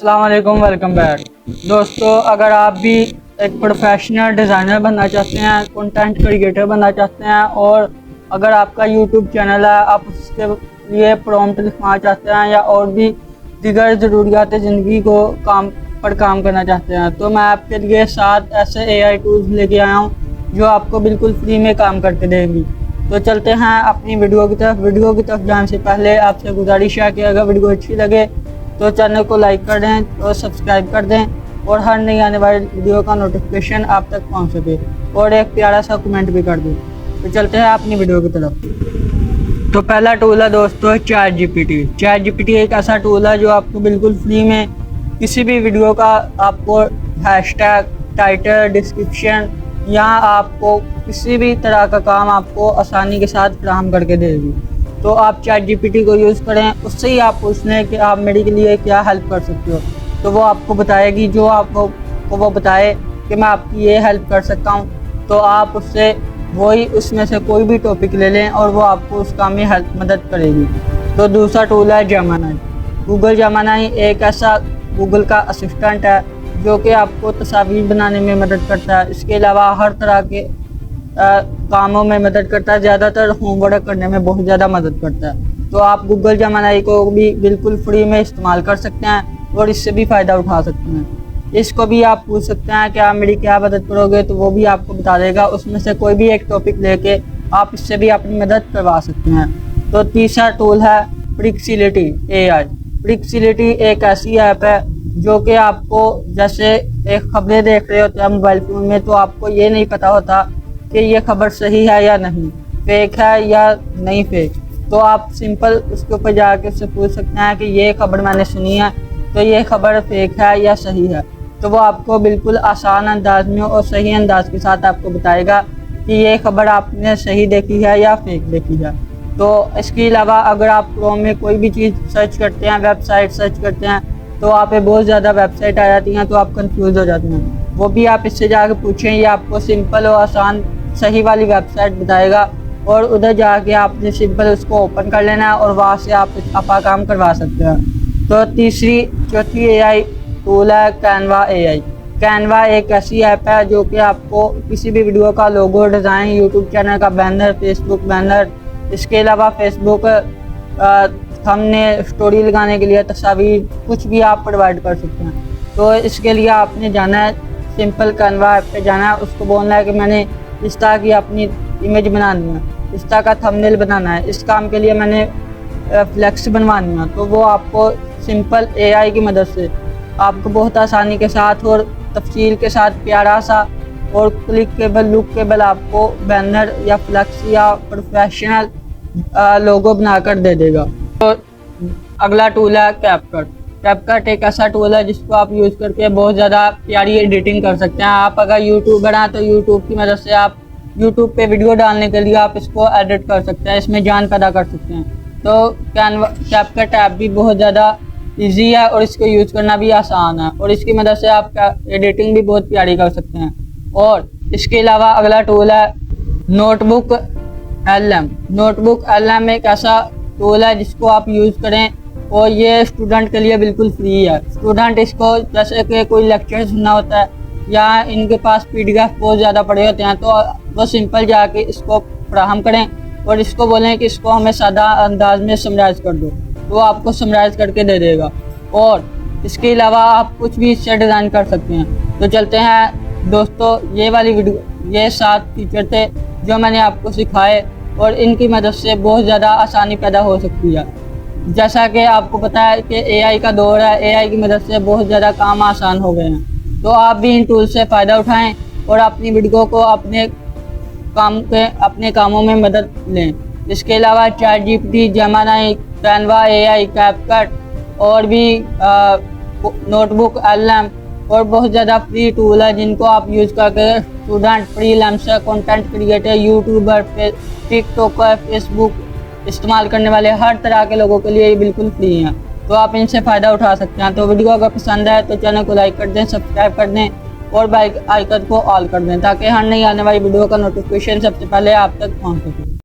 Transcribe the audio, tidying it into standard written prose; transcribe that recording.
अस्सलाम वालेकुम, welcome back. दोस्तों, अगर आप भी एक प्रोफेशनल डिज़ाइनर बनना चाहते हैं, कंटेंट क्रिएटर बनना चाहते हैं और अगर आपका यूट्यूब चैनल है, आप उसके लिए प्रॉम्प्ट लिखना चाहते हैं या और भी दीगर ज़रूरियात ज़िंदगी को काम करना चाहते हैं, तो मैं आपके लिए 7 ऐसे AI टूल्स लेके आया हूँ जो आपको बिल्कुल फ्री में काम करके देंगी। तो चलते हैं अपनी वीडियो की तरफ जाने से पहले आपसे गुजारिश है कि अगर वीडियो अच्छी लगे तो चैनल को लाइक कर दें और सब्सक्राइब कर दें और हर नई आने वाली वीडियो का नोटिफिकेशन आप तक पहुंच सके और एक प्यारा सा कमेंट भी कर दें। तो चलते हैं अपनी वीडियो की तरफ। तो पहला टूल है दोस्तों चैट जीपीटी एक ऐसा टूल है जो आपको बिल्कुल फ्री में किसी भी वीडियो का आपको हैशटैग, टाइटल, डिस्क्रिप्शन या आपको किसी भी तरह का काम आपको आसानी के साथ फराहम करके देगी। तो आप चैट जीपीटी को यूज़ करें, उससे ही आप पूछ लें कि आप मेरे के लिए क्या हेल्प कर सकते हो, तो वो आपको बताएगी। जो आपको वो बताए कि मैं आपकी ये हेल्प कर सकता हूँ, तो आप उससे वही उसमें से कोई भी टॉपिक ले लें और वो आपको उस काम में मदद करेगी। तो दूसरा टूल है जेमिनी। गूगल जेमिनी एक ऐसा गूगल का असिस्टेंट है जो कि आपको तस्वीर बनाने में मदद करता है। इसके अलावा हर तरह के कामों में मदद करता है, ज़्यादातर होमवर्क करने में बहुत ज़्यादा मदद करता है। तो आप गूगल जेमिनी को भी बिल्कुल फ्री में इस्तेमाल कर सकते हैं और इससे भी फ़ायदा उठा सकते हैं। इसको भी आप पूछ सकते हैं कि आप मेरी क्या मदद करोगे, तो वो भी आपको बता देगा। उसमें से कोई भी एक टॉपिक लेके आप इससे भी अपनी मदद करवा सकते हैं। तो तीसरा टूल है प्रिक्सिलिटी AI। प्रिक्सिलिटी एक ऐसी ऐप है जो कि आपको, जैसे एक खबरें देख रहे होते हैं मोबाइल फ़ोन में, तो आपको ये नहीं पता होता कि ये खबर सही है या नहीं, फेक है या नहीं फेक, तो आप सिंपल उसके ऊपर जाके उससे पूछ सकते हैं कि ये खबर मैंने सुनी है, तो ये खबर फेक है या सही है। तो वो आपको बिल्कुल आसान अंदाज में और सही अंदाज के साथ आपको बताएगा कि ये खबर आपने सही देखी है या फेक देखी है। तो इसके अलावा अगर आप क्रोम में कोई भी चीज़ सर्च करते हैं, वेबसाइट सर्च करते हैं, तो वहाँ पे बहुत ज़्यादा वेबसाइट आ जाती हैं, तो आप कंफ्यूज हो जाते हैं। वो भी आप इससे जाके पूछें, ये आपको सिंपल और आसान सही वाली वेबसाइट बताएगा और उधर जाके आपने सिंपल उसको ओपन कर लेना है और वहाँ से आप अपना काम करवा सकते हैं। तो चौथी AI टूल है कैनवा AI। कैनवा एक ऐसी ऐप है जो कि आपको किसी भी वीडियो का लोगो डिज़ाइन, यूट्यूब चैनल का बैनर, फेसबुक बैनर, इसके अलावा फेसबुक थंबनेल, स्टोरी लगाने के लिए तस्वीर, कुछ भी आप प्रोवाइड कर सकते हैं। तो इसके लिए आपने जाना है, सिंपल कैनवा ऐप पे जाना है, उसको बोलना है कि मैंने इस तरह की अपनी इमेज बनानी है, इस तरह का थंबनेल बनाना है, इस काम के लिए मैंने फ्लेक्स बनवानी है। तो वो आपको सिंपल AI की मदद से आपको बहुत आसानी के साथ और तफसील के साथ प्यारा सा और क्लिकेबल, लुकेबल आपको बैनर या फ्लेक्स या प्रोफेशनल लोगो बनाकर दे देगा। तो अगला टूल है कैपकट एक ऐसा टूल है जिसको आप यूज़ करके बहुत ज़्यादा प्यारी एडिटिंग कर सकते हैं। आप अगर यूट्यूबर हैं तो यूट्यूब की मदद से आप यूट्यूब पे वीडियो डालने के लिए आप इसको एडिट कर सकते हैं, इसमें जान पैदा कर सकते हैं। तो कैपकट ऐप भी बहुत ज़्यादा इजी है और इसको यूज़ करना भी आसान है और इसकी मदद से आप एडिटिंग भी बहुत प्यारी कर सकते हैं। और इसके अलावा अगला टूल है नोटबुक LM एक ऐसा टूल है जिसको आप यूज़ करें और ये स्टूडेंट के लिए बिल्कुल फ्री है। स्टूडेंट इसको, जैसे कि कोई लेक्चर सुनना होता है या इनके पास PDF बहुत ज़्यादा पड़े होते हैं, तो वो सिंपल जाके इसको फराहम करें और इसको बोलें कि इसको हमें सादा अंदाज में समराइज़ कर दो, तो वो आपको समराइज़ करके दे देगा। और इसके अलावा आप कुछ भी इससे डिज़ाइन कर सकते हैं। तो चलते हैं दोस्तों, ये वाली वीडियो, ये 7 फीचर थे जो मैंने आपको सिखाए और इनकी मदद से बहुत ज़्यादा आसानी पैदा हो सकती है। जैसा कि आपको पता है कि AI का दौर है, AI की मदद से बहुत ज़्यादा काम आसान हो गए हैं। तो आप भी इन टूल से फ़ायदा उठाएं और अपनी वीडियो को अपने कामों में मदद लें। इसके अलावा chat GPT, Gemini, Canva AI, CapCut और भी नोटबुक LM और बहुत ज़्यादा फ्री टूल है जिनको आप यूज़ करके student, freelancer, content creator, YouTuber, TikToker, Facebook इस्तेमाल करने वाले हर तरह के लोगों के लिए ये बिल्कुल फ्री हैं। तो आप इनसे फ़ायदा उठा सकते हैं। तो वीडियो अगर पसंद आए तो चैनल को लाइक कर दें, सब्सक्राइब कर दें और बेल आइकन को ऑल कर दें ताकि हर नई आने वाली वीडियो का नोटिफिकेशन सबसे पहले आप तक पहुँच सके।